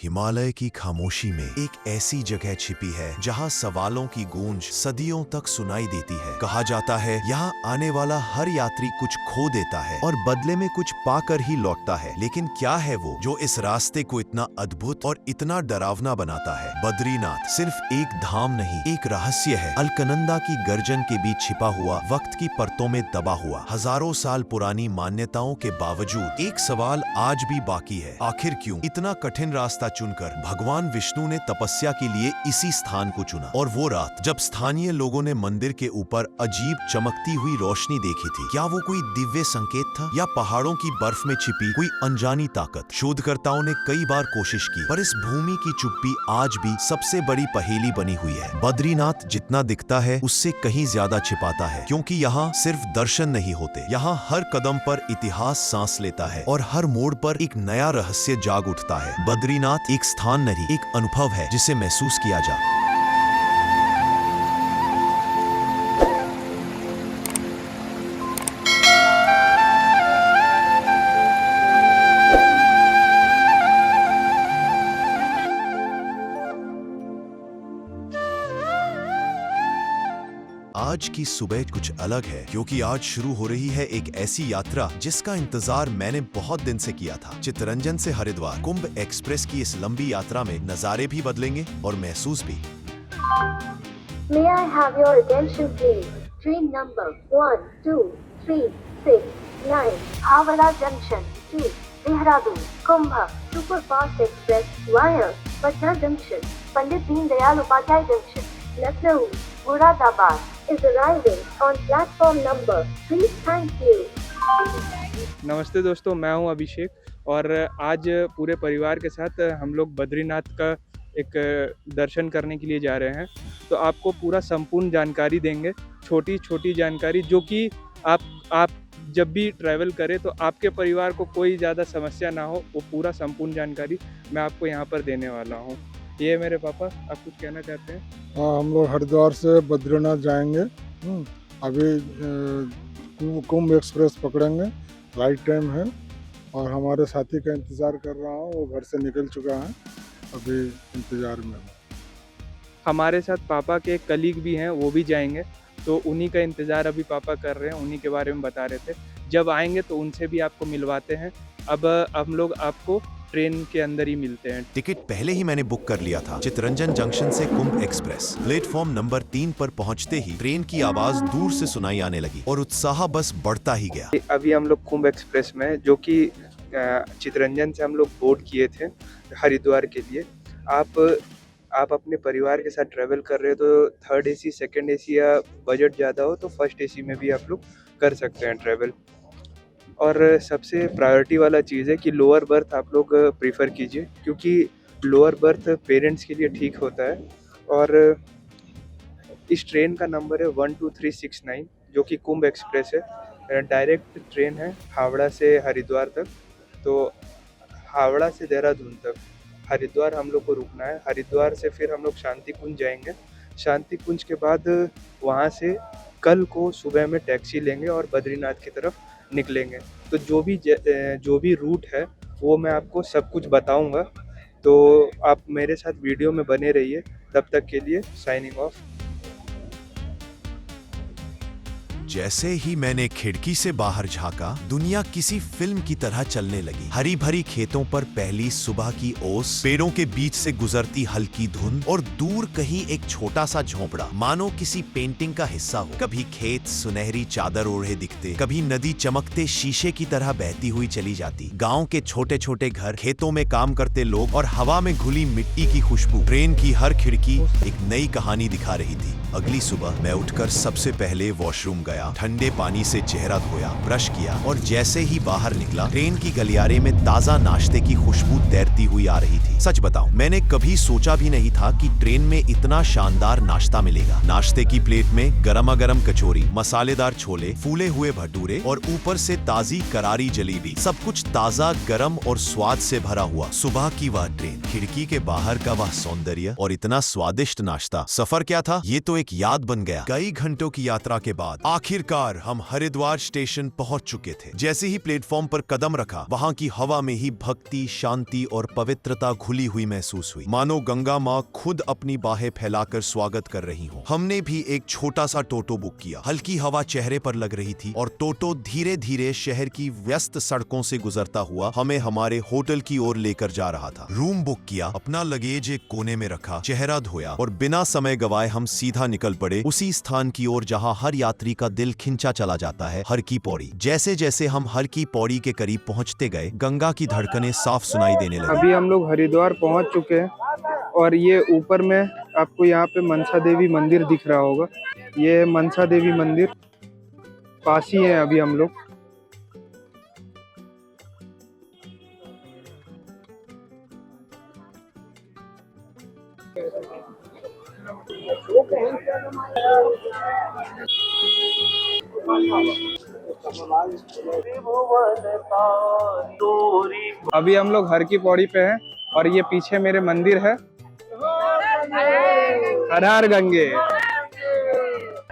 हिमालय की खामोशी में एक ऐसी जगह छिपी है जहाँ सवालों की गूंज सदियों तक सुनाई देती है। कहा जाता है यहाँ आने वाला हर यात्री कुछ खो देता है और बदले में कुछ पाकर ही लौटता है। लेकिन क्या है वो जो इस रास्ते को इतना अद्भुत और इतना डरावना बनाता है? बद्रीनाथ सिर्फ एक धाम नहीं, एक रहस्य है। अलकनंदा की गर्जन के बीच छिपा हुआ, वक्त की परतों में दबा हुआ, हजारों साल पुरानी मान्यताओं के बावजूद एक सवाल आज भी बाकी है। आखिर क्यों इतना कठिन रास्ता चुनकर भगवान विष्णु ने तपस्या के लिए इसी स्थान को चुना? और वो रात जब स्थानीय लोगों ने मंदिर के ऊपर अजीब चमकती हुई रोशनी देखी थी, क्या वो कोई दिव्य संकेत था या पहाड़ों की बर्फ में छिपी कोई अनजानी ताकत? शोधकर्ताओं ने कई बार कोशिश की, पर इस भूमि की चुप्पी आज भी सबसे बड़ी पहेली बनी हुई है। बद्रीनाथ जितना दिखता है उससे कहीं ज्यादा छिपाता है, क्योंकि यहाँ सिर्फ दर्शन नहीं होते, यहाँ हर कदम पर इतिहास सांस लेता है और हर मोड़ पर एक नया रहस्य जाग उठता है। बद्रीनाथ एक स्थान नहीं, एक अनुभव है जिसे महसूस किया जा। आज की सुबह कुछ अलग है, क्योंकि आज शुरू हो रही है एक ऐसी यात्रा जिसका इंतजार मैंने बहुत दिन से किया था। चित्तरंजन से हरिद्वार कुंभ एक्सप्रेस की इस लंबी यात्रा में नजारे भी बदलेंगे और महसूस भी। May I have your attention please? Train number 12369 Howrah Junction to Dehradun Kumbh Superfast Express via Patna Junction, Pandit Deen Dayal Upadhyay Junction, Lucknow, Moradabad is arriving on platform number 3. Thank you. नमस्ते दोस्तों, मैं हूं अभिषेक और आज पूरे परिवार के साथ हम लोग बद्रीनाथ का एक दर्शन करने के लिए जा रहे हैं। तो आपको पूरा संपूर्ण जानकारी देंगे, छोटी छोटी जानकारी, जो कि आप जब भी ट्रैवल करें तो आपके परिवार को कोई ज़्यादा समस्या ना हो, वो पूरा संपूर्ण जानकारी मैं आपको यहाँ पर देने वाला हूँ। ये मेरे पापा, आप कुछ कहना चाहते हैं? हाँ, हम लोग हरिद्वार से बद्रीनाथ जाएंगे। अभी कुंभ एक्सप्रेस पकड़ेंगे, राइट टाइम है और हमारे साथी का इंतज़ार कर रहा हूँ, वो घर से निकल चुका है, अभी इंतज़ार में हूँ। हमारे साथ पापा के एक कलीग भी हैं, वो भी जाएंगे, तो उन्हीं का इंतज़ार अभी पापा कर रहे हैं, उन्हीं के बारे में बता रहे थे। जब आएंगे तो उनसे भी आपको मिलवाते हैं। अब हम लोग आपको ट्रेन के अंदर ही मिलते हैं। टिकट पहले ही मैंने बुक कर लिया था। चित्तरंजन जंक्शन से कुंभ एक्सप्रेस। प्लेटफॉर्म नंबर 3 पर पहुंचते ही ट्रेन की आवाज दूर से सुनाई आने लगी और उत्साह बस बढ़ता ही गया। अभी हम लोग कुंभ एक्सप्रेस में, जो कि चित्तरंजन से हम लोग बोर्ड किए थे हरिद्वार के लिए। आप अपने परिवार के साथ ट्रेवल कर रहे हो तो थर्ड एसी, सेकंड एसी या बजट ज़्यादा हो तो फर्स्ट एसी में भी आप लोग कर सकते हैं ट्रेवल। और सबसे प्रायोरिटी वाला चीज़ है कि लोअर बर्थ आप लोग प्रीफर कीजिए, क्योंकि लोअर बर्थ पेरेंट्स के लिए ठीक होता है। और इस ट्रेन का नंबर है 12369, जो कि कुंभ एक्सप्रेस है। डायरेक्ट ट्रेन है हावड़ा से हरिद्वार तक, तो हावड़ा से देहरादून तक। हरिद्वार हम लोग को रुकना है, हरिद्वार से फिर हम लोग शांति कुंज जाएंगे। शांति कुंज के बाद वहाँ से कल को सुबह में टैक्सी लेंगे और बद्रीनाथ की तरफ निकलेंगे। तो जो भी रूट है वो मैं आपको सब कुछ बताऊंगा, तो आप मेरे साथ वीडियो में बने रहिए। तब तक के लिए साइनिंग ऑफ। जैसे ही मैंने खिड़की से बाहर झांका, दुनिया किसी फिल्म की तरह चलने लगी। हरी भरी खेतों पर पहली सुबह की ओस, पेड़ों के बीच से गुजरती हल्की धुंध और दूर कहीं एक छोटा सा झोंपड़ा, मानो किसी पेंटिंग का हिस्सा हो। कभी खेत सुनहरी चादर ओढ़े दिखते, कभी नदी चमकते शीशे की तरह बहती हुई चली जाती। गाँव के छोटे छोटे घर, खेतों में काम करते लोग और हवा में घुली मिट्टी की खुशबू। ट्रेन की हर खिड़की एक नई कहानी दिखा रही थी। अगली सुबह मैं उठकर सबसे पहले वॉशरूम गया, ठंडे पानी से चेहरा धोया, ब्रश किया और जैसे ही बाहर निकला, ट्रेन की गलियारे में ताजा नाश्ते की खुशबू तैरती हुई आ रही थी। सच बताऊं, मैंने कभी सोचा भी नहीं था कि ट्रेन में इतना शानदार नाश्ता मिलेगा। नाश्ते की प्लेट में गरमा गरम कचौरी, मसालेदार छोले, फूले हुए भटूरे और ऊपर से ताजी करारी जलेबी। सब कुछ ताजा, गरम और स्वाद से भरा हुआ। सुबह की वह ट्रेन, खिड़की के बाहर का वह सौंदर्य और इतना स्वादिष्ट नाश्ता। सफर क्या था? ये तो एक याद बन गया। कई घंटों की यात्रा के बाद आखिरकार हम हरिद्वार स्टेशन पहुंच चुके थे। जैसे ही प्लेटफॉर्म पर कदम रखा, वहां की हवा में ही भक्ति, शांति और पवित्रता घुली हुई महसूस हुई, मानो गंगा माँ खुद अपनी बाहें फैलाकर स्वागत कर रही हो। हमने भी एक छोटा सा टोटो बुक किया। हल्की हवा चेहरे पर लग रही थी और टोटो धीरे धीरे शहर की व्यस्त सड़कों से गुजरता हुआ हमें हमारे होटल की ओर लेकर जा रहा था। रूम बुक किया, अपना लगेज एक कोने में रखा, चेहरा धोया और बिना समय गवाए हम सीधा निकल पड़े उसी स्थान की ओर जहां हर यात्री का दिल खिंचा चला जाता है, हर की पौड़ी। जैसे जैसे हम हर की पौड़ी के करीब पहुंचते गए, गंगा की धड़कनें साफ सुनाई देने लगी। अभी हम लोग हरिद्वार पहुंच चुके हैं और ये ऊपर में आपको यहाँ पे मनसा देवी मंदिर दिख रहा होगा। ये है मनसा देवी मंदिर, पास ही है अभी हम लोग। अभी हम लोग हर की पौड़ी पे हैं और ये पीछे मेरे मंदिर है। हर हर गंगे।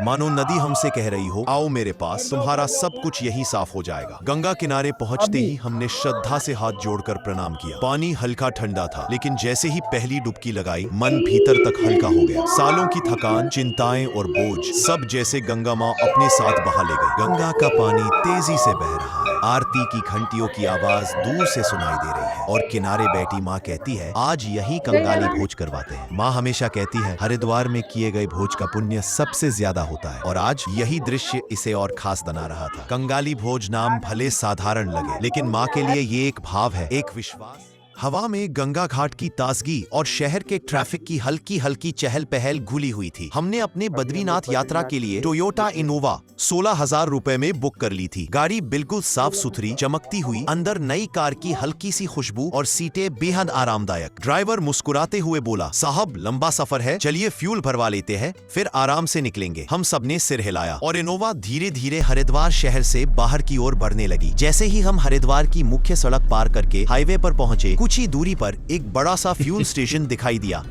मानो नदी हमसे कह रही हो, आओ मेरे पास, तुम्हारा सब कुछ यही साफ हो जाएगा। गंगा किनारे पहुंचते ही हमने श्रद्धा से हाथ जोड़कर प्रणाम किया। पानी हल्का ठंडा था, लेकिन जैसे ही पहली डुबकी लगाई, मन भीतर तक हल्का हो गया। सालों की थकान, चिंताएं और बोझ सब जैसे गंगा माँ अपने साथ बहा ले गई। गंगा का पानी तेजी से बह रहा है, आरती की घंटियों की आवाज दूर से सुनाई दे रही है और किनारे बैठी माँ कहती है, आज यही कंगाली भोज करवाते हैं। माँ हमेशा कहती है, हरिद्वार में किए गए भोज का पुण्य सबसे ज्यादा होता है और आज यही दृश्य इसे और खास बना रहा था। कंगाली भोज नाम भले साधारण लगे, लेकिन माँ के लिए ये एक भाव है, एक विश्वास। हवा में गंगा घाट की ताजगी और शहर के ट्रैफिक की हल्की हल्की चहल पहल घुली हुई थी। हमने अपने बद्रीनाथ यात्रा के लिए टोयोटा इनोवा 16,000 रुपए में बुक कर ली थी। गाड़ी बिल्कुल साफ सुथरी, चमकती हुई, अंदर नई कार की हल्की सी खुशबू और सीटें बेहद आरामदायक। ड्राइवर मुस्कुराते हुए बोला, साहब लंबा सफर है, चलिए फ्यूल भरवा लेते हैं, फिर आराम से निकलेंगे। हम सबने सिर हिलाया और इनोवा धीरे धीरे हरिद्वार शहर से बाहर की ओर बढ़ने लगी। जैसे ही हम हरिद्वार की मुख्य सड़क पार करके हाईवे पर पहुंचे, कुछ ही दूरी पर एक बड़ा सा फ्यूल स्टेशन दिखाई दिया।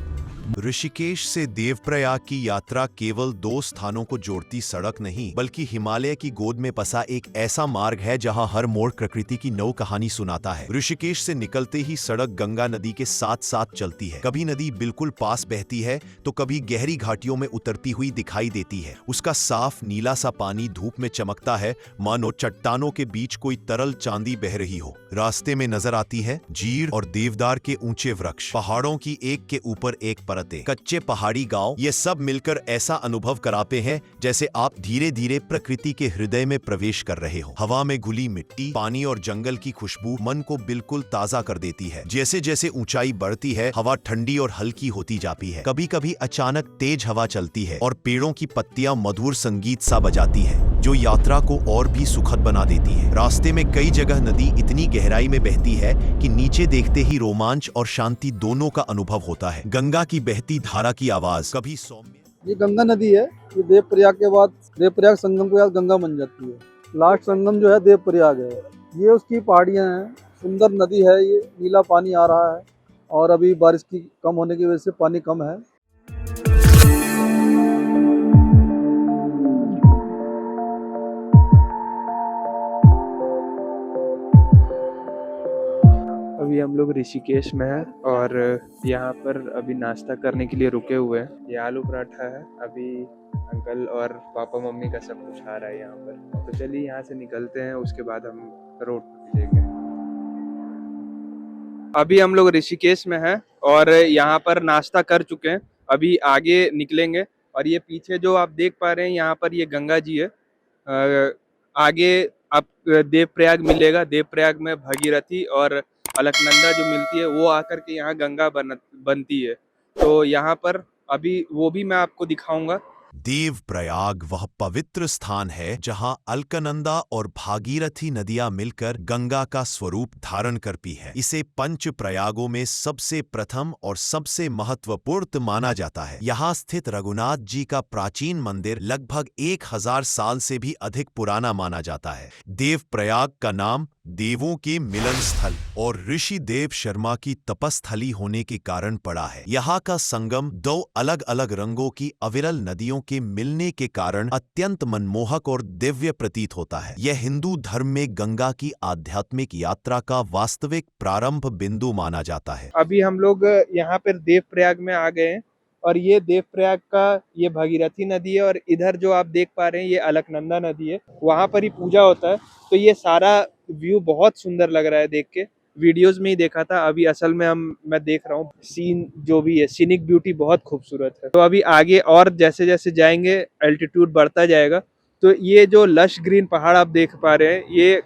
ऋषिकेश से देवप्रयाग की यात्रा केवल 2 स्थानों को जोड़ती सड़क नहीं, बल्कि हिमालय की गोद में बसा एक ऐसा मार्ग है जहां हर मोड़ प्रकृति की नौ कहानी सुनाता है। ऋषिकेश से निकलते ही सड़क गंगा नदी के साथ साथ चलती है। कभी नदी बिल्कुल पास बहती है तो कभी गहरी घाटियों में उतरती हुई दिखाई देती है। उसका साफ नीला सा पानी धूप में चमकता है, मानो चट्टानों के बीच कोई तरल चांदी बह रही हो। रास्ते में नजर आती है जीर और देवदार के ऊंचे वृक्ष, पहाड़ों की एक के ऊपर एक परतें, कच्चे पहाड़ी गांव, ये सब मिलकर ऐसा अनुभव कराते हैं जैसे आप धीरे धीरे प्रकृति के हृदय में प्रवेश कर रहे हो। हवा में घुली मिट्टी, पानी और जंगल की खुशबू मन को बिल्कुल ताजा कर देती है। जैसे जैसे ऊंचाई बढ़ती है, हवा ठंडी और हल्की होती जाती है। कभी कभी अचानक तेज हवा चलती है और पेड़ों की पत्तियां मधुर संगीत सा बजाती है, जो यात्रा को और भी सुखद बना देती है। रास्ते में कई जगह नदी इतनी गहराई में बहती है कि नीचे देखते ही रोमांच और शांति दोनों का अनुभव होता है। गंगा की बहती धारा की आवाज कभी सौम्य। ये गंगा नदी है, ये देवप्रयाग के बाद देवप्रयाग संगम के बाद गंगा बन जाती है। लास्ट संगम जो है देवप्रयाग है। ये उसकी पहाड़ियां हैं, सुंदर नदी है, ये नीला पानी आ रहा है और अभी बारिश की कम होने की वजह से पानी कम है। अभी हम लोग ऋषिकेश में हैं और यहाँ पर अभी नाश्ता करने के लिए रुके हुए हैं। ये आलू पराठा है। अभी अंकल और पापा मम्मी का सब कुछ आ रहा है यहाँ पर। तो चलिए यहाँ से निकलते हैं, उसके बाद हम रोड पर मिलेंगे। अभी हम लोग ऋषिकेश में हैं और यहाँ पर नाश्ता कर चुके हैं। अभी आगे निकलेंगे और ये पीछे जो आप देख पा रहे हैं, यहाँ पर ये गंगा जी है। आगे आप देवप्रयाग मिलेगा। देवप्रयाग में भगीरथी और अलकनंदा जो मिलती है वो आकर के यहाँ गंगा बनती है। तो यहाँ पर अभी वो भी मैं आपको दिखाऊंगा। देवप्रयाग वह पवित्र स्थान है जहां अलकनंदा और भागीरथी नदियां मिलकर गंगा का स्वरूप धारण करती है। इसे पंच प्रयागों में सबसे प्रथम और सबसे महत्वपूर्ण माना जाता है। यहाँ स्थित रघुनाथ जी का प्राचीन मंदिर लगभग 1000 साल से भी अधिक पुराना माना जाता है। देवप्रयाग का नाम देवों के मिलन स्थल और ऋषि देव शर्मा की तपस्थली होने के कारण पड़ा है। यहाँ का संगम दो अलग अलग रंगों की अविरल नदियों के मिलने के कारण अत्यंत मनमोहक और दिव्य प्रतीत होता है। यह हिंदू धर्म में गंगा की आध्यात्मिक यात्रा का वास्तविक प्रारंभ बिंदु माना जाता है। अभी हम लोग यहाँ पर देवप्रयाग में आ गए हैं और ये देवप्रयाग का ये भागीरथी नदी है और इधर जो आप देख पा रहे हैं ये अलकनंदा नदी है। वहाँ पर ही पूजा होता है, तो ये सारा व्यू बहुत सुंदर लग रहा है देख के। वीडियोस में ही देखा था, अभी असल में मैं देख रहा हूँ सीन जो भी है, सीनिक ब्यूटी बहुत खूबसूरत है। तो अभी आगे और जैसे जैसे जाएंगे एल्टीट्यूड बढ़ता जाएगा, तो ये जो लश ग्रीन पहाड़ आप देख पा रहे हैं ये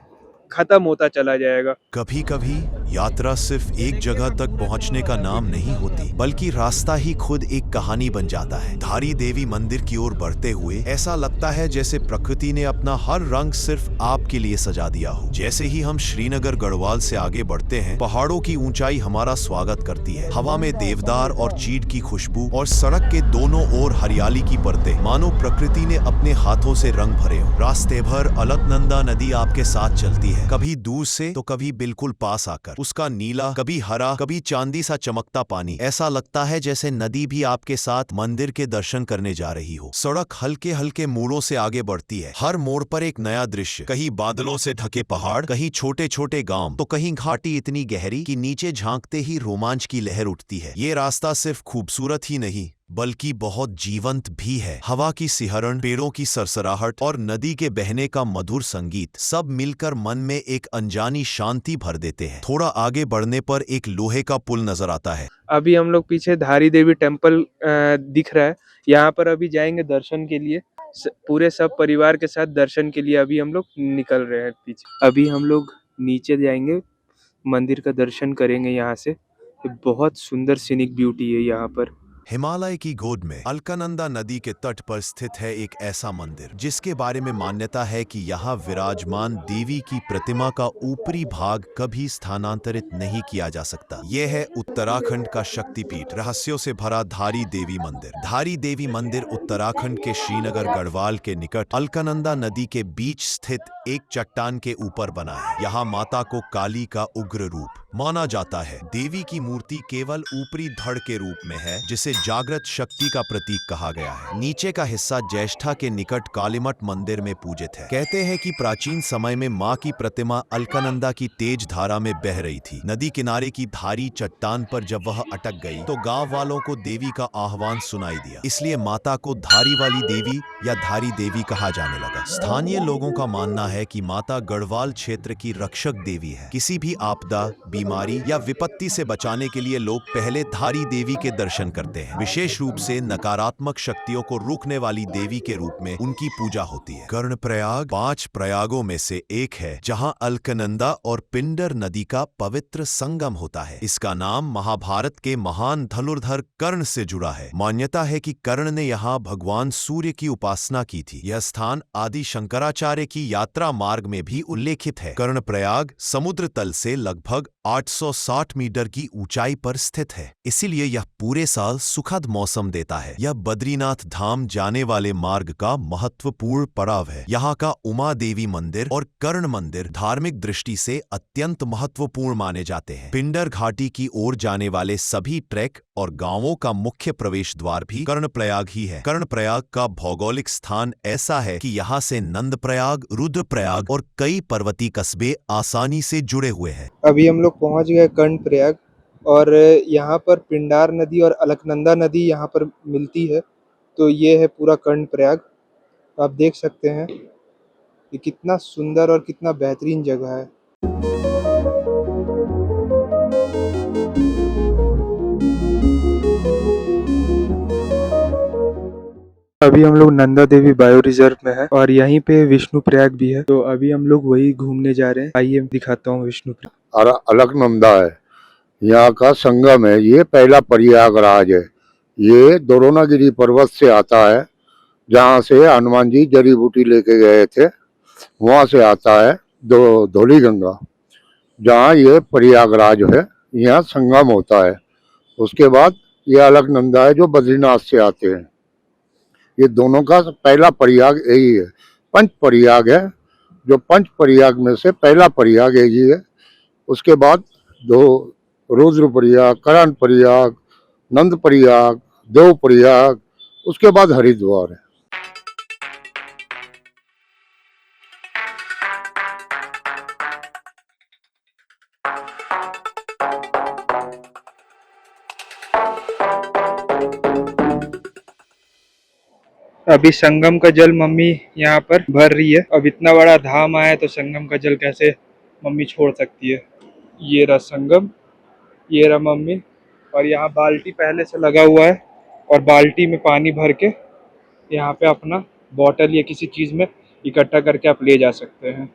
खत्म होता चला जाएगा। कभी कभी यात्रा सिर्फ एक जगह तक पहुंचने का नाम नहीं होती, बल्कि रास्ता ही खुद एक कहानी बन जाता है। धारी देवी मंदिर की ओर बढ़ते हुए ऐसा लगता है जैसे प्रकृति ने अपना हर रंग सिर्फ आपके लिए सजा दिया हो। जैसे ही हम श्रीनगर गढ़वाल से आगे बढ़ते हैं, पहाड़ों की ऊंचाई हमारा स्वागत करती है। हवा में देवदार और चीड़ की खुशबू और सड़क के दोनों ओर हरियाली की परतें, मानो प्रकृति ने अपने हाथों से रंग भरे हो। रास्ते भर अलकनंदा नदी आपके साथ चलती है, कभी दूर से तो कभी बिल्कुल पास आकर। उसका नीला, कभी हरा, कभी चांदी सा चमकता पानी, ऐसा लगता है जैसे नदी भी आपके साथ मंदिर के दर्शन करने जा रही हो। सड़क हल्के हल्के मोड़ों से आगे बढ़ती है, हर मोड़ पर एक नया दृश्य, कहीं बादलों से ढके पहाड़, कहीं छोटे छोटे गांव, तो कहीं घाटी इतनी गहरी कि नीचे झांकते ही रोमांच की लहर उठती है। ये रास्ता सिर्फ खूबसूरत ही नहीं बल्कि बहुत जीवंत भी है। हवा की सिहरन, पेड़ों की सरसराहट और नदी के बहने का मधुर संगीत सब मिलकर मन में एक अनजानी शांति भर देते हैं। थोड़ा आगे बढ़ने पर एक लोहे का पुल नजर आता है। अभी हम लोग पीछे धारी देवी टेम्पल दिख रहा है, यहाँ पर अभी जाएंगे दर्शन के लिए। पूरे सब परिवार के साथ दर्शन के लिए अभी हम लोग निकल रहे हैं पीछे। अभी हम लोग नीचे जाएंगे, मंदिर का दर्शन करेंगे यहाँ से। बहुत सुंदर सीनिक ब्यूटी है यहाँ पर। हिमालय की गोद में अलकनंदा नदी के तट पर स्थित है एक ऐसा मंदिर जिसके बारे में मान्यता है कि यहाँ विराजमान देवी की प्रतिमा का ऊपरी भाग कभी स्थानांतरित नहीं किया जा सकता। यह है उत्तराखंड का शक्तिपीठ, रहस्यों से भरा धारी देवी मंदिर। धारी देवी मंदिर उत्तराखंड के श्रीनगर गढ़वाल के निकट अलकनंदा नदी के बीच स्थित एक चट्टान के ऊपर बना है। यहाँ माता को काली का उग्र रूप माना जाता है। देवी की मूर्ति केवल ऊपरी धड़ के रूप में है, जिसे जागृत शक्ति का प्रतीक कहा गया है। नीचे का हिस्सा ज्येष्ठा के निकट कालीमठ मंदिर में पूजित है। कहते हैं कि प्राचीन समय में मां की प्रतिमा अलकनंदा की तेज धारा में बह रही थी। नदी किनारे की धारी चट्टान पर जब वह अटक गई तो गांव वालों को देवी का आह्वान सुनाई दिया, इसलिए माता को धारी वाली देवी या धारी देवी कहा जाने लगा। स्थानीय लोगों का मानना है कि माता गढ़वाल क्षेत्र की रक्षक देवी है। किसी भी आपदा, बीमारी या विपत्ति से बचाने के लिए लोग पहले धारी देवी के दर्शन करते हैं। विशेष रूप से नकारात्मक शक्तियों को रोकने वाली देवी के रूप में उनकी पूजा होती है। कर्णप्रयाग 5 प्रयागों में से एक है जहां अलकनंदा और पिंडर नदी का पवित्र संगम होता है। इसका नाम महाभारत के महान धनुर्धर कर्ण से जुड़ा है। मान्यता है कि कर्ण ने यहाँ भगवान सूर्य की उपासना की थी। यह स्थान आदि शंकराचार्य की यात्रा मार्ग में भी उल्लेखित है। कर्णप्रयाग समुद्र तल से लगभग 860 मीटर की ऊंचाई पर स्थित है, इसीलिए यह पूरे साल सुखद मौसम देता है। यह बद्रीनाथ धाम जाने वाले मार्ग का महत्वपूर्ण पड़ाव है। यहाँ का उमा देवी मंदिर और कर्ण मंदिर धार्मिक दृष्टि से अत्यंत महत्वपूर्ण माने जाते हैं। पिंडर घाटी की ओर जाने वाले सभी ट्रैक और गांवों का मुख्य प्रवेश द्वार भी कर्णप्रयाग ही है। कर्णप्रयाग का भौगोलिक स्थान ऐसा है कि यहाँ से नंदप्रयाग, रुद्रप्रयाग और कई पर्वतीय कस्बे आसानी से जुड़े हुए हैं। अभी हम लोग पहुंच गए कर्णप्रयाग और यहाँ पर पिंडार नदी और अलकनंदा नदी यहाँ पर मिलती है। तो ये है पूरा कर्णप्रयाग। आप देख सकते हैं कि कितना सुंदर और कितना बेहतरीन जगह है। अभी हम लोग नंदा देवी बायो रिजर्व में है और यहीं पे विष्णु प्रयाग भी है, तो अभी हम लोग वही घूमने जा रहे हैं। आइए दिखाता हूँ विष्णु प्रयाग। अलकनंदा है, यहाँ का संगम है। ये पहला प्रयागराज है। ये द्रोणागिरी पर्वत से आता है, जहाँ से हनुमान जी जड़ी बूटी लेके गए थे, वहाँ से आता है धौली गंगा, जहाँ ये प्रयागराज है, यहाँ संगम होता है। उसके बाद ये अलकनंदा है जो बद्रीनाथ से आते हैं। ये दोनों का पहला प्रयाग यही है। पंच प्रयाग है जो पंच प्रयाग में से पहला प्रयाग है ये। उसके बाद दो रुद्र प्रयाग, करण प्रयाग, नंद प्रयाग, देव प्रयाग, उसके बाद हरिद्वार है। अभी संगम का जल मम्मी यहाँ पर भर रही है। अब इतना बड़ा धाम आया तो संगम का जल कैसे मम्मी छोड़ सकती है। ये रहा संगम, ये रहा मम्मी, और यहाँ बाल्टी पहले से लगा हुआ है और बाल्टी में पानी भर के यहाँ पे अपना बॉटल या किसी चीज में इकट्ठा करके आप ले जा सकते हैं।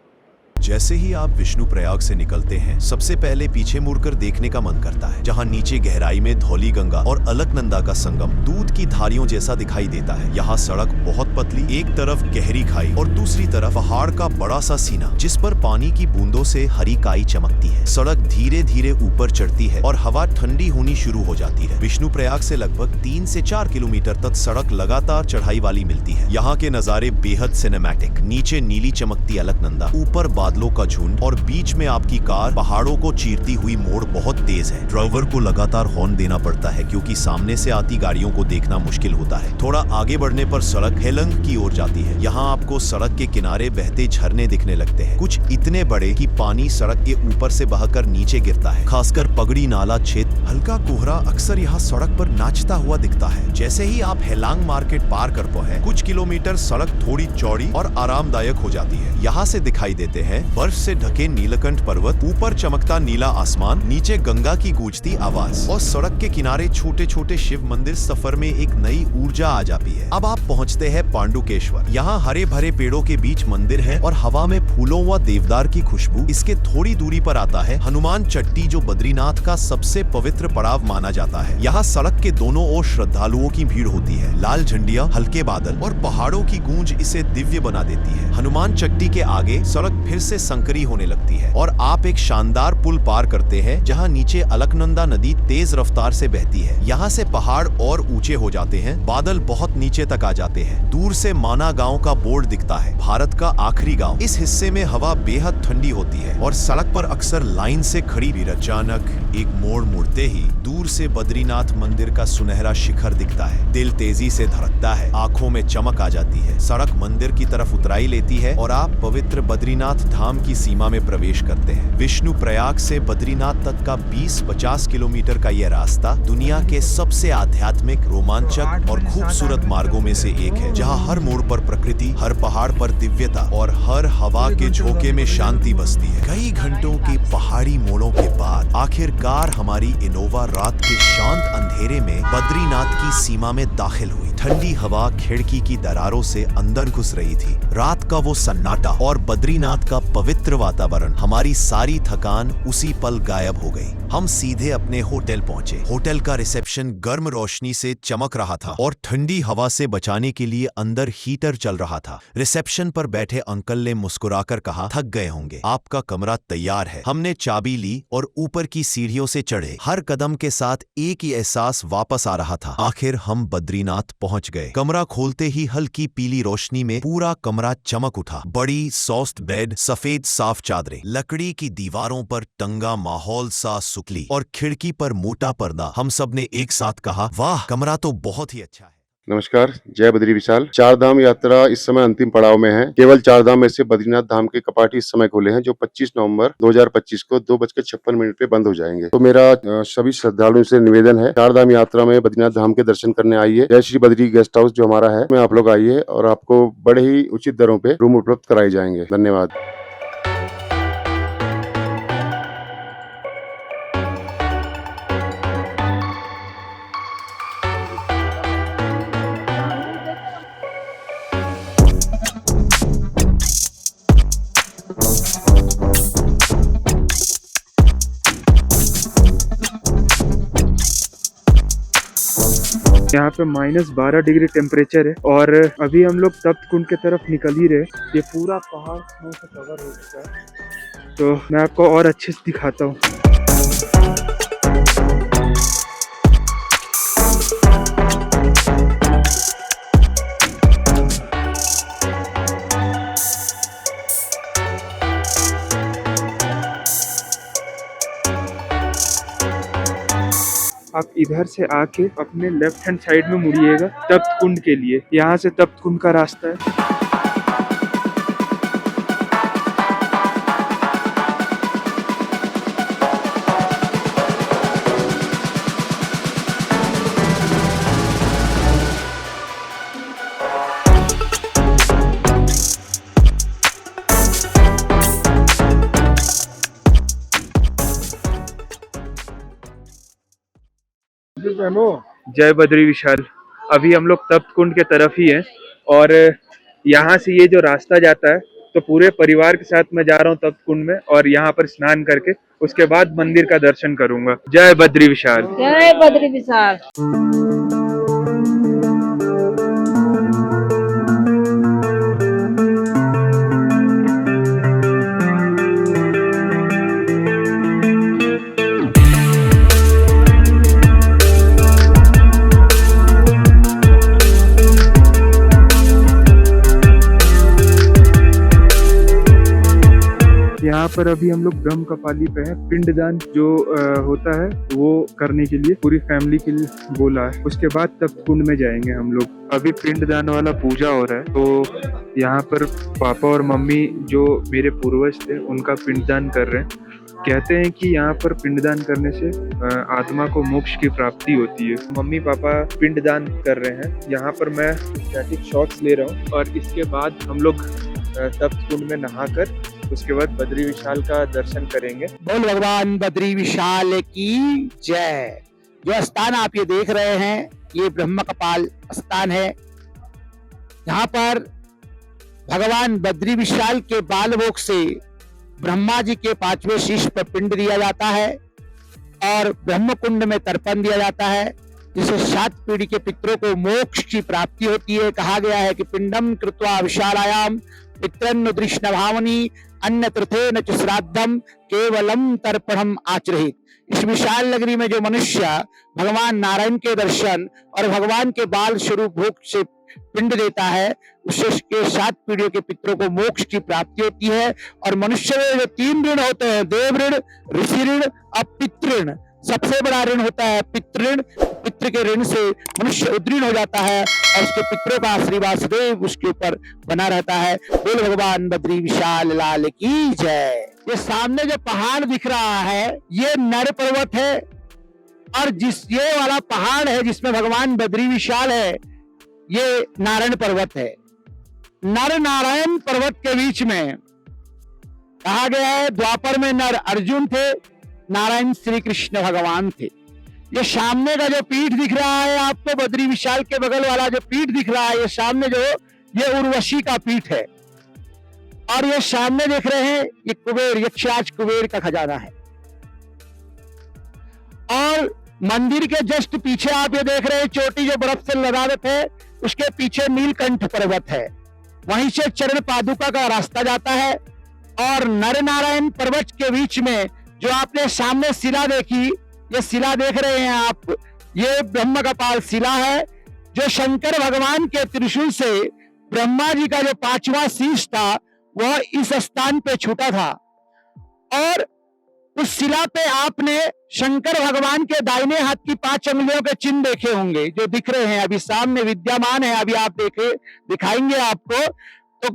जैसे ही आप विष्णु प्रयाग से निकलते हैं, सबसे पहले पीछे मुड़कर देखने का मन करता है, जहां नीचे गहराई में धौली गंगा और अलकनंदा का संगम दूध की धारियों जैसा दिखाई देता है। यहाँ सड़क बहुत पतली, एक तरफ गहरी खाई और दूसरी तरफ पहाड़ का बड़ा सा सीना, जिस पर पानी की बूंदों से हरी काई चमकती है। सड़क धीरे धीरे ऊपर चढ़ती है और हवा ठंडी होनी शुरू हो जाती है। विष्णु प्रयाग से लगभग 3 से 4 किलोमीटर तक सड़क लगातार चढ़ाई वाली मिलती है। यहाँ के नजारे बेहद सिनेमैटिक, नीचे नीली चमकती अलकनंदा, ऊपर बादलों का झुंड और बीच में आपकी कार पहाड़ों को चीरती हुई मोड़ बहुत तेज है। ड्राइवर को लगातार हॉर्न देना पड़ता है क्योंकि सामने से आती गाड़ियों को देखना मुश्किल होता है। थोड़ा आगे बढ़ने पर सड़क हेलंग की ओर जाती है। यहाँ आपको सड़क के किनारे बहते झरने दिखने लगते हैं, कुछ इतने बड़े कि पानी सड़क के ऊपर से बहकर नीचे गिरता है। खासकर पगड़ी नाला क्षेत्र, हल्का कोहरा अक्सर यहाँ सड़क पर नाचता हुआ दिखता है। जैसे ही आप हेलांग मार्केट पार कर पाए, कुछ किलोमीटर सड़क थोड़ी चौड़ी और आरामदायक हो जाती है। यहाँ से दिखाई देते हैं बर्फ से ढके नीलकंठ पर्वत, ऊपर चमकता नीला आसमान, नीचे गंगा की गूंजती आवाज और सड़क के किनारे छोटे छोटे शिव मंदिर। सफर में एक नई ऊर्जा आ जाती है। अब आप पहुंचते हैं पांडुकेश्वर। यहाँ हरे भरे पेड़ों के बीच मंदिर है और हवा में फूलों व देवदार की खुशबू। इसके थोड़ी दूरी पर आता है हनुमान चट्टी, जो बद्रीनाथ का सबसे पवित्र पड़ाव माना जाता है। यहाँ सड़क के दोनों ओर श्रद्धालुओं की भीड़ होती है। लाल झंडियां, हल्के बादल और पहाड़ों की गूंज इसे दिव्य बना देती है। हनुमान चट्टी के आगे सड़क फिर से संकरी होने लगती है और आप एक शानदार पुल पार करते हैं, जहां नीचे अलकनंदा नदी तेज रफ्तार से बहती है। यहाँ से पहाड़ और ऊंचे हो जाते हैं, बादल बहुत नीचे तक आ जाते हैं। दूर से माना गांव का बोर्ड दिखता है, भारत का आखिरी गांव। इस हिस्से में हवा बेहद ठंडी होती है और सड़क पर अक्सर लाइन से खड़ी भी। अचानक एक मोड़ मुड़ते ही दूर से बद्रीनाथ मंदिर का सुनहरा शिखर दिखता है। दिल तेजी से धड़कता है, आंखों में चमक आ जाती है। सड़क मंदिर की तरफ उतराई लेती है और आप पवित्र बद्रीनाथ धाम की सीमा में प्रवेश करते हैं। विष्णु प्रयाग से बद्रीनाथ तक का 20-50 किलोमीटर का यह रास्ता दुनिया के सबसे आध्यात्मिक, रोमांचक और खूबसूरत मार्गों में से एक है, जहां हर मोड़ पर प्रकृति, हर पहाड़ पर दिव्यता और हर हवा के झोंके में शांति बसती है। कई घंटों के पहाड़ी मोड़ों के बाद आखिरकार हमारी इनोवा रात के शांत अंधेरे में बद्रीनाथ की सीमा में दाखिल हुई। ठंडी हवा खिड़की की दरारों से अंदर घुस रही थी। रात का वो सन्नाटा और बद्रीनाथ का पवित्र वातावरण, हमारी सारी थकान उसी पल गायब हो गई। हम सीधे अपने होटल पहुंचे। होटल का रिसेप्शन गर्म रोशनी से चमक रहा था और ठंडी हवा से बचाने के लिए अंदर हीटर चल रहा था। रिसेप्शन पर बैठे अंकल ने मुस्कुराकर कहा, थक गए होंगे, आपका कमरा तैयार है। हमने चाबी ली और ऊपर की सीढ़ियों से चढ़े। हर कदम के साथ एक ही एहसास वापस आ रहा था, आखिर हम बद्रीनाथ पहुंच गए। कमरा खोलते ही हल्की पीली रोशनी में पूरा कमरा चमक उठा। बड़ी सॉफ्ट बेड, सफेद साफ चादरें, लकड़ी की दीवारों पर टंगा माहौल सा सुकली और खिड़की पर मोटा पर्दा। हम सब ने एक साथ कहा, वाह, कमरा तो बहुत ही अच्छा है। नमस्कार, जय बद्री विशाल। चार धाम यात्रा इस समय अंतिम पड़ाव में है। केवल चार धाम में से बद्रीनाथ धाम के कपाट इस समय खुले हैं, जो 25 नवंबर 2025 को 2:56 पे बंद हो जाएंगे। तो मेरा सभी श्रद्धालुओं से निवेदन है, चार धाम यात्रा में बद्रीनाथ धाम के दर्शन करने आइए। जय श्री बद्री गेस्ट हाउस जो हमारा है, में आप लोग आइए और आपको बड़े ही उचित दरों पे रूम उपलब्ध कराए जाएंगे। धन्यवाद। यहाँ पे -12 डिग्री टेम्परेचर है और अभी हम लोग तप्त कुंड की तरफ निकल ही रहे। ये पूरा पहाड़ स्नो से कवर हो चुका है, तो मैं आपको और अच्छे से दिखाता हूँ। आप इधर से आके अपने लेफ्ट हैंड साइड में मुड़िएगा तप्त कुंड के लिए। यहाँ से तप्त कुंड का रास्ता है। जय बद्री विशाल। अभी हम लोग तप्त कुंड के तरफ ही हैं और यहाँ से ये जो रास्ता जाता है तो पूरे परिवार के साथ मैं जा रहा हूँ तप्त कुंड में और यहाँ पर स्नान करके उसके बाद मंदिर का दर्शन करूंगा। जय बद्री विशाल। जय बद्री विशाल। यहाँ पर अभी हम लोग ब्रह्म कपाली पे हैं। पिंडदान जो होता है वो करने के लिए पूरी फैमिली के लिए बोला है। उसके बाद तप्त कुंड में जाएंगे हम लोग। अभी पिंडदान वाला पूजा हो रहा है तो यहाँ पर पापा और मम्मी जो मेरे पूर्वज थे उनका पिंडदान कर रहे हैं। कहते हैं कि यहाँ पर पिंडदान करने से आत्मा को मोक्ष की प्राप्ति होती है। मम्मी पापा पिंडदान कर रहे हैं। यहाँ पर मैं स्टैटिक शॉट्स ले रहा हूँ और इसके बाद हम लोग तप्त कुंड में नहाकर उसके बाद बद्री विशाल का दर्शन करेंगे। बोल भगवान बद्री विशाल की जय। जो स्थान आप ये देख रहे हैं ये ब्रह्म कपाल स्थान है। यहाँ पर भगवान बद्री विशाल के बाल भोग से ब्रह्मा जी के 5वें शीश पर पिंड दिया जाता है और ब्रह्म कुंड में तर्पण दिया जाता है, जिससे 7 पीढ़ी के पितरों को मोक्ष की प्राप्ति होती है। कहा गया है कि पिंडम कृत्वा विशालायाम पितरन्न दृष्ण भावनी अन्य तीर्थेन च श्राद्धम केवलम तर्पणम आचरित। इस विशाल नगरी में जो मनुष्य भगवान नारायण के दर्शन और भगवान के बाल स्वरूप भोग से पिंड देता है उससे के 7 पीढ़ियों के पितरों को मोक्ष की प्राप्ति होती है। और मनुष्य में जो 3 ऋण होते हैं, देव ऋण, ऋषि ऋण और पितृ ऋण। सबसे बड़ा ऋण होता है पितृण। पितृ के ऋण से मनुष्य उद्रीण हो जाता है और उसके पितरों का आशीर्वाद सदैव उसके ऊपर बना रहता है। बोल भगवान बद्री विशाल लाल की जय। ये सामने जो पहाड़ दिख रहा है ये नर पर्वत है और ये वाला पहाड़ है जिसमें भगवान बद्री विशाल है ये नारायण पर्वत है। नर नारायण पर्वत के बीच में कहा गया है द्वापर में नर अर्जुन थे, नारायण श्री कृष्ण भगवान थे। ये सामने का जो पीठ दिख रहा है आपको बद्री विशाल के बगल वाला जो पीठ दिख रहा है ये सामने जो ये उर्वशी का पीठ है और ये सामने देख रहे हैं ये कुबेर यक्षराज कुबेर का खजाना है। और मंदिर के जस्ट पीछे आप ये देख रहे हैं चोटी जो बर्फ से लदारत है उसके पीछे नीलकंठ पर्वत है, वहीं से चरण पादुका का रास्ता जाता है। और नर नारायण पर्वत के बीच में जो आपने सामने शिला देखी ये शिला देख रहे हैं आप, ये ब्रह्म कपाल शिला है जो शंकर भगवान के त्रिशूल से ब्रह्मा जी का जो 5वां शीश था वह इस स्थान पे छूटा था। और उस शिला पे आपने शंकर भगवान के दाहिने हाथ की 5 अंगुलियों के चिन्ह देखे होंगे जो दिख रहे हैं अभी सामने विद्यमान है। अभी आप दिखाएंगे आपको। तो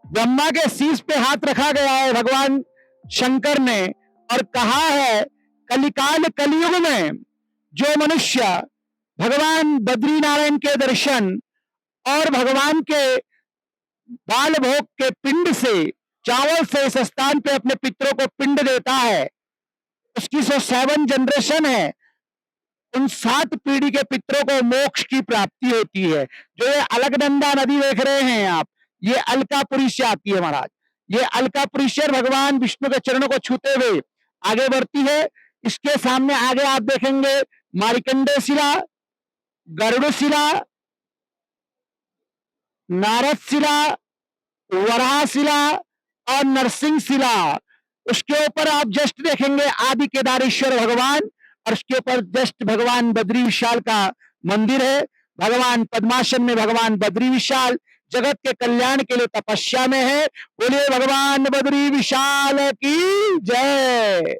ब्रह्मा के शीश पे हाथ रखा गया है भगवान शंकर ने और कहा है कलिकाल कलयुग में जो मनुष्य भगवान बद्री नारायण के दर्शन और भगवान के बाल भोग के पिंड से चावल से इस स्थान पे अपने पितरों को पिंड देता है उसकी जो 7 जनरेशन है उन 7 पीढ़ी के पितरों को मोक्ष की प्राप्ति होती है। जो ये अलकनंदा नदी देख रहे हैं आप ये अलकापुरी से आती है महाराज। ये अलकापुरी से भगवान विष्णु के चरणों को छूते हुए आगे बढ़ती है। इसके सामने आगे आप देखेंगे मार्कंडेय शिला, गरुड़ शिला, नारद शिला, वराह शिला और नरसिंह शिला। उसके ऊपर आप जस्ट देखेंगे आदि केदारेश्वर भगवान और उसके ऊपर जस्ट भगवान बद्री विशाल का मंदिर है। भगवान पद्मासन में भगवान बद्री विशाल जगत के कल्याण के लिए तपस्या में है। बोलिए भगवान बद्री विशाल की जय।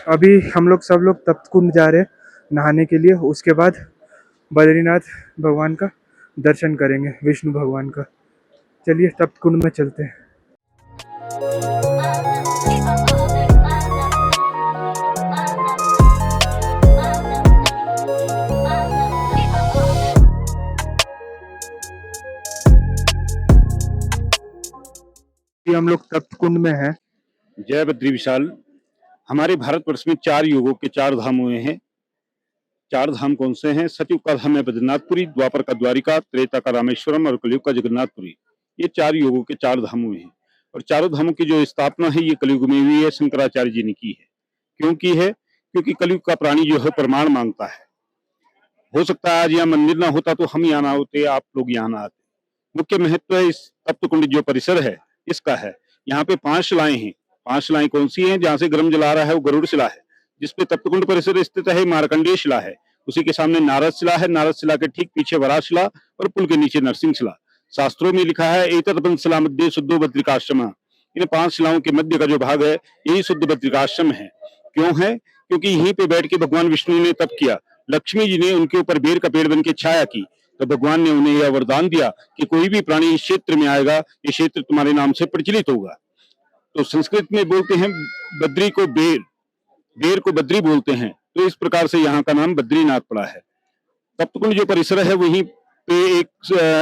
अभी हम लोग सब लोग तप्त कुंड जा रहे हैं नहाने के लिए। उसके बाद बद्रीनाथ भगवान का दर्शन करेंगे, विष्णु भगवान का। चलिए तप्त कुंड में चलते हैं। अभी हम लोग तप्त कुंड में हैं। जय बद्री विशाल। हमारे भारतवर्ष में 4 युगों के 4 धाम हुए हैं। 4 धाम कौन से हैं? सतयुग का धाम है बद्रीनाथपुरी, द्वापर का द्वारिका, त्रेता का रामेश्वरम और कलयुग का जगन्नाथपुरी। ये 4 युगों के 4 धाम हुए हैं और चारों धामों की जो स्थापना है ये कलयुग में हुई है, शंकराचार्य जी ने की है। क्यों की है? क्योंकि कलयुग का प्राणी जो है प्रमाण मांगता है। हो सकता है आज यहाँ मंदिर ना होता तो हम यहाँ ना होते, आप लोग यहाँ ना आते। मुख्य महत्व है इस तप्त कुंड जो परिसर है इसका है। यहाँ पे 5 शिलाएं हैं। 5 शिलाएं कौन सी हैं? जहाँ से गर्म जला रहा है वो गरुड़ शिला है, जिसपे तप्त कुंड परिसर स्थित है। मार्कंडेय शिला है, उसी के सामने नारद शिला है, नारद शिला के ठीक पीछे वराह शिला और पुल के नीचे नरसिंह शिला। शास्त्रों में लिखा है एतत् शिला मध्य शुद्धो बद्रिकाश्रम। इन 5 शिलाओं के मध्य का जो भाग है यही शुद्ध बद्रिकाश्रम है। क्यों है? क्योंकि यहीं पे बैठ के भगवान विष्णु ने तप किया। लक्ष्मी जी ने उनके ऊपर बेर का पेड़ बन के छाया की, तो भगवान ने उन्हें यह वरदान दिया कि कोई भी प्राणी इस क्षेत्र में आएगा, ये क्षेत्र तुम्हारे नाम से प्रचलित होगा। तो संस्कृत में बोलते हैं बद्री को बेर, बेर को बद्री बोलते हैं। तो इस प्रकार से यहाँ का नाम बद्रीनाथ पड़ा है। तप्त कुंड जो परिसर है वहीं पे एक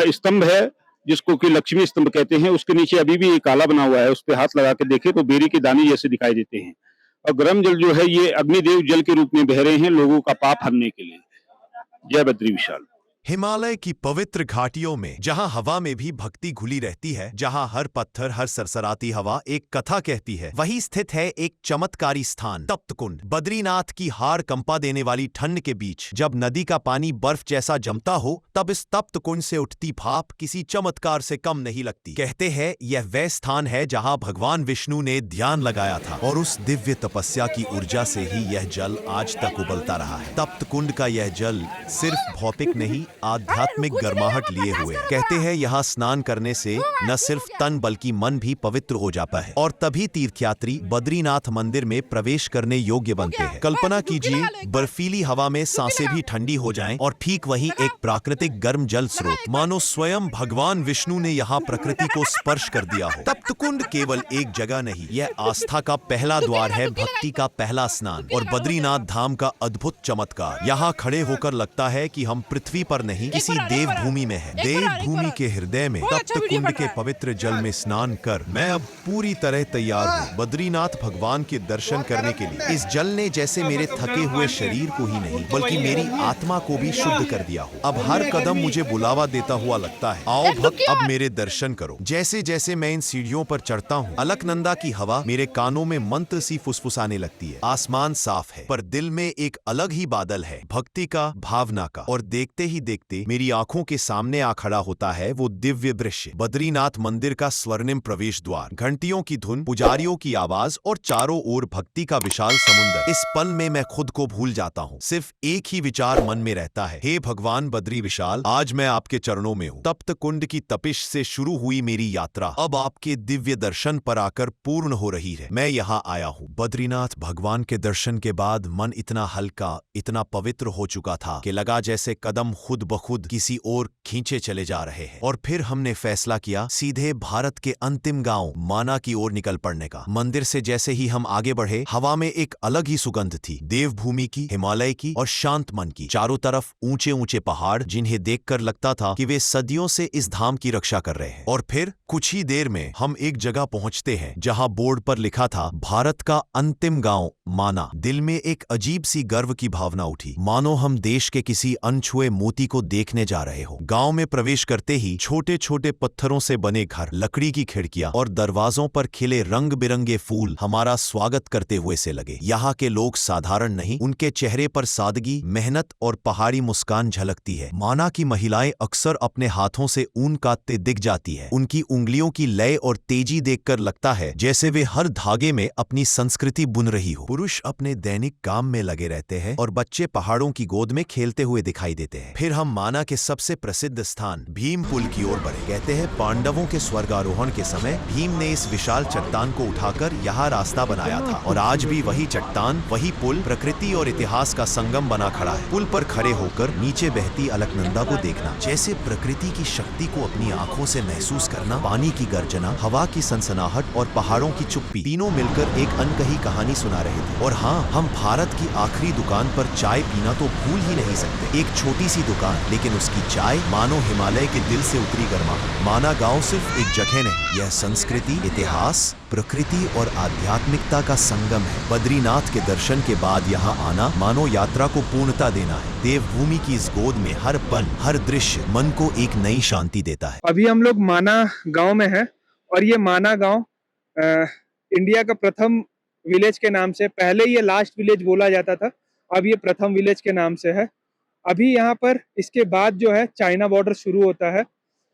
स्तंभ है जिसको कि लक्ष्मी स्तंभ कहते हैं। उसके नीचे अभी भी एक आला बना हुआ है, उस पे हाथ लगा के देखे तो बेरी के दाने जैसे दिखाई देते हैं। और गर्म जल जो है ये अग्निदेव जल के रूप में बह रहे हैं लोगों का पाप हरने के लिए। जय बद्री विशाल। हिमालय की पवित्र घाटियों में जहां हवा में भी भक्ति घुली रहती है, जहां हर पत्थर, हर सरसराती हवा एक कथा कहती है, वहीं स्थित है एक चमत्कारी स्थान तप्त कुंड। बद्रीनाथ की हाड़ कंपा देने वाली ठंड के बीच जब नदी का पानी बर्फ जैसा जमता हो, तब इस तप्त कुंड से उठती भाप किसी चमत्कार से कम नहीं लगती। कहते हैं यह वह स्थान है जहां भगवान विष्णु ने ध्यान लगाया था और उस दिव्य तपस्या की ऊर्जा से ही यह जल आज तक उबलता रहा है। तप्त कुंड का यह जल सिर्फ भौतिक नहीं, आध्यात्मिक गर्माहट लिए हुए है। कहते हैं यहाँ स्नान करने से न सिर्फ तन बल्कि मन भी पवित्र हो जाता है और तभी तीर्थयात्री बद्रीनाथ मंदिर में प्रवेश करने योग्य बनते हैं। कल्पना कीजिए बर्फीली हवा में सांसें भी ठंडी हो जाएं और ठीक वहीं एक प्राकृतिक गर्म जल स्रोत, मानो स्वयं भगवान विष्णु ने यहाँ प्रकृति को स्पर्श कर दिया हो। तप्त कुंड केवल एक जगह नहीं, यह आस्था का पहला द्वार है, भक्ति का पहला स्नान और बद्रीनाथ धाम का अद्भुत चमत्कार। यहाँ खड़े होकर लगता है कि हम पृथ्वी पर नहीं किसी देवभूमि में है। देवभूमि के हृदय में तप्त कुंड के पवित्र जल में स्नान कर मैं अब पूरी तरह तैयार हूँ बद्रीनाथ भगवान के दर्शन करने के लिए। इस जल ने जैसे मेरे थके हुए शरीर को ही नहीं बल्कि मेरी आत्मा को भी शुद्ध कर दिया हो। अब हर कदम मुझे बुलावा देता हुआ लगता है, आओ भक्त अब मेरे दर्शन करो। जैसे जैसे मैं इन सीढ़ियों पर चढ़ता हूँ, अलकनंदा की हवा मेरे कानों में मंत्र सी फुसफुसाने लगती है। आसमान साफ है पर दिल में एक अलग ही बादल है, भक्ति का, भावना का। और देखते ही देखते मेरी आंखों के सामने आ खड़ा होता है वो दिव्य दृश्य, बद्रीनाथ मंदिर का स्वर्णिम प्रवेश द्वार, घंटियों की धुन, पुजारियों की आवाज और चारों ओर भक्ति का विशाल समुद्र। इस पल में मैं खुद को भूल जाता हूँ। सिर्फ एक ही विचार मन में रहता है, हे भगवान बद्री विशाल, आज मैं आपके चरणों में हूँ। तप्त कुंड की तपिश से शुरू हुई मेरी यात्रा अब आपके दिव्य दर्शन पर आकर पूर्ण हो रही है। मैं यहाँ आया हूँ। बद्रीनाथ भगवान के दर्शन के बाद मन इतना हल्का, इतना पवित्र हो चुका था कि लगा जैसे कदम खुद ब खुद किसी और खींचे चले जा रहे हैं। और फिर हमने फैसला किया सीधे भारत के अंतिम गांव माना की ओर निकल पड़ने का। मंदिर से जैसे ही हम आगे बढ़े, हवा में एक अलग ही सुगंध थी, देवभूमि की, हिमालय की और शांत मन की। चारों तरफ ऊंचे ऊंचे पहाड़ जिन्हें देखकर लगता था कि वे सदियों से इस धाम की रक्षा कर रहे हैं। और फिर कुछ ही देर में हम एक जगह पहुंचते हैं जहां बोर्ड पर लिखा था भारत का अंतिम गांव माना। दिल में एक अजीब सी गर्व की भावना उठी, मानो हम देश के किसी अनछुए मोती को देखने जा रहे हो। गांव में प्रवेश करते ही छोटे छोटे पत्थरों से बने घर, लकड़ी की खिड़कियां और दरवाजों पर खिले रंग बिरंगे फूल हमारा स्वागत करते हुए से लगे। यहाँ के लोग साधारण नहीं, उनके चेहरे पर सादगी, मेहनत और पहाड़ी मुस्कान झलकती है। माना की महिलाएं अक्सर अपने हाथों से ऊन काटते दिख जाती है। उनकी उंगलियों की लय और तेजी देखकर लगता है जैसे वे हर धागे में अपनी संस्कृति बुन रही हो। पुरुष अपने दैनिक काम में लगे रहते हैं और बच्चे पहाड़ों की गोद में खेलते हुए दिखाई देते हैं। फिर हम माना के सबसे प्रसिद्ध स्थान भीम पुल की ओर बढ़े। कहते हैं पांडवों के स्वर्गारोहण के समय भीम ने इस विशाल चट्टान को उठाकर यहाँ रास्ता बनाया था और आज भी वही चट्टान, वही पुल प्रकृति और इतिहास का संगम बना खड़ा है। पुल पर खड़े होकर नीचे बहती अलकनंदा को देखना, जैसे प्रकृति की शक्ति को अपनी आंखों से महसूस करना, पानी की गर्जना, हवा की सनसनाहट और पहाड़ों की चुप्पी, तीनों मिलकर एक अनकही कहानी सुना रहे थे। और हाँ, हम भारत की आखिरी दुकान पर चाय पीना तो भूल ही नहीं सकते। एक छोटी सी दुकान, लेकिन उसकी चाय मानो हिमालय के दिल से उतरी गर्मा। माना गांव सिर्फ एक जगह नहीं, यह संस्कृति, इतिहास, प्रकृति और आध्यात्मिकता का संगम है। बद्रीनाथ के दर्शन के बाद यहाँ आना मानो यात्रा को पूर्णता देना है। देवभूमि की इस गोद में हर पल, हर दृश्य मन को एक नई शांति देता है। अभी हम लोग माना गांव में हैं और ये माना गांव इंडिया का प्रथम विलेज के नाम से, पहले ये लास्ट विलेज बोला जाता था, अब ये प्रथम विलेज के नाम से है। अभी यहाँ पर इसके बाद जो है चाइना बॉर्डर शुरू होता है।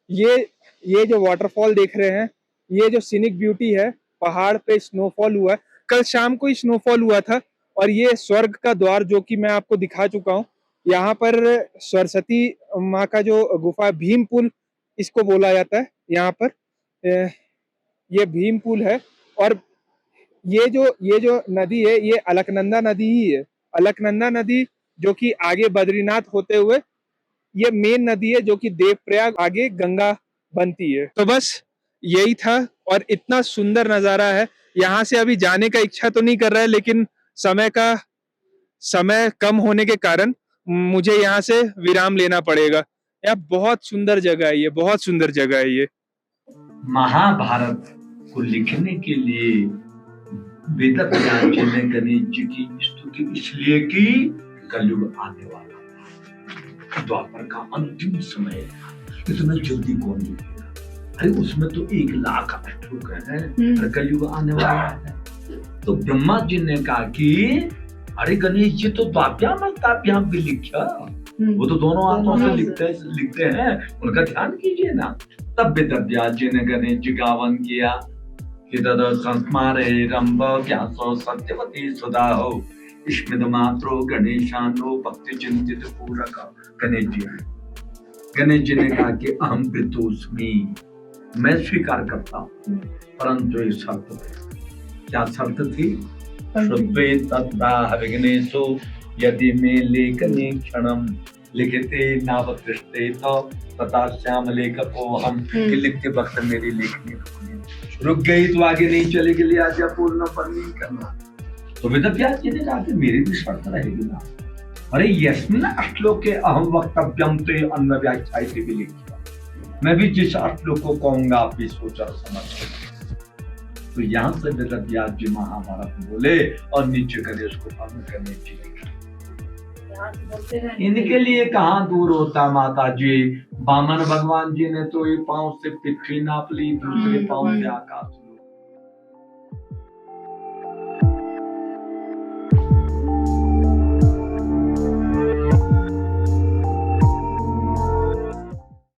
ये जो वाटरफॉल देख रहे हैं, ये जो सीनिक ब्यूटी है, पहाड़ पे स्नोफॉल हुआ है। कल शाम को ही स्नोफॉल हुआ था और ये स्वर्ग का द्वार जो कि मैं आपको दिखा चुका हूँ। यहाँ पर सरस्वती माँ का जो गुफा, भीम पुल इसको बोला जाता है। यहाँ पर ये भीम पुल है और ये जो नदी है, ये अलकनंदा नदी ही है। अलकनंदा नदी जो कि आगे बद्रीनाथ होते हुए ये मेन नदी है, जो कि देवप्रयाग आगे गंगा बनती है। तो बस यही था और इतना सुंदर नजारा है। यहाँ से अभी जाने का इच्छा तो नहीं कर रहा है, लेकिन समय कम होने के कारण मुझे यहाँ से विराम लेना पड़ेगा। यह बहुत सुंदर जगह है, ये बहुत सुंदर जगह है। ये महाभारत को लिखने के लिए वेदव्यास जी ने गणेश जी की स्तुति इसलिए की, कलयुग आने वाला था, द्वापर का अंतिम समय था, इतना जल्दी कौन लिखेगा? अरे उसमें तो 1,00,000 अष्टोक है और कलयुग आने वाला है। तो ब्रह्मा जी ने कहा कि अरे गणेश जी तो द्वाप्याम ताप्याम भी लिखा, वो तो दोनों हाथों से लिखते हैं, उनका ध्यान कीजिए ना। तब वेदव्यास जी ने गणेश जी का आह्वान किया कि संस्मारे रंभ ज्ञासो सत्यवती सुधा हो स्मित मात्रो गणेशानो भक्ति चिंतित पूरक। गणेश जी ने कहा कि अहम विदुस्मी, मैं स्वीकार करता हूँ, परंतु ये शर्त है। क्या शर्त थी? श्रुत्वे तद्राह विघ्नेशो यदि मे लेखने क्षणम लिखते नावकृष्टे तथा श्याम लेखको हम, लिखते वक्त मेरी लेखनी रुक गई तो आगे नहीं चलेगी, लिहाजा पूर्ण पर नहीं करना। तो वेदव्यास जी ने कहा कि मेरी भी शर्त रहेगी ना। अरे यस्मिन् श्लोके अहम वक्तव्यम ते अन्य व्याख्यायते भी लिखा, मैं भी जिस श्लोक को कहूंगा आप भी सोच और समझ। तो यहाँ से वेदव्यास जी महाभारत बोले और नीचे करे उसको पालन करने की। इनके लिए कहाँ दूर होता माता जी। वामन भगवान जी ने तो ये पांव से पृथ्वी नाप ली, दूसरे पांव से आकाश